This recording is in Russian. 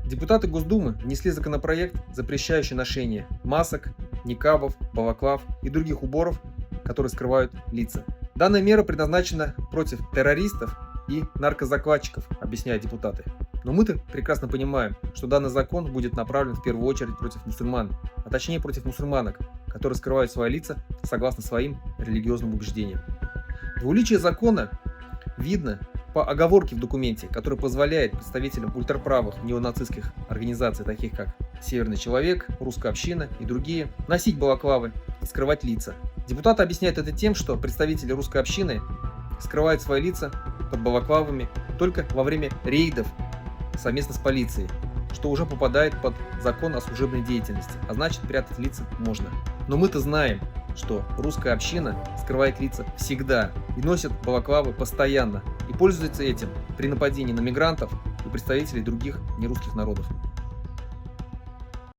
Депутаты Госдумы внесли законопроект, запрещающий ношение масок, никабов, балаклав и других уборов, которые скрывают лица. Данная мера предназначена против террористов и наркозахватчиков, объясняют депутаты. Но мы-то прекрасно понимаем, что данный закон будет направлен в первую очередь против мусульман, а точнее против мусульманок, которые скрывают свои лица согласно своим религиозным убеждениям. Двуличие закона видно по оговорке в документе, который позволяет представителям ультраправых неонацистских организаций, таких как «Северный человек», «Русская община» и другие, носить балаклавы и скрывать лица. Депутаты объясняют это тем, что представители русской общины скрывают свои лица под балаклавами только во время рейдов совместно с полицией, что уже попадает под закон о служебной деятельности, а значит, прятать лица можно. Но мы-то знаем, что русская община скрывает лица всегда и носит балаклавы постоянно и пользуется этим при нападении на мигрантов и представителей других нерусских народов.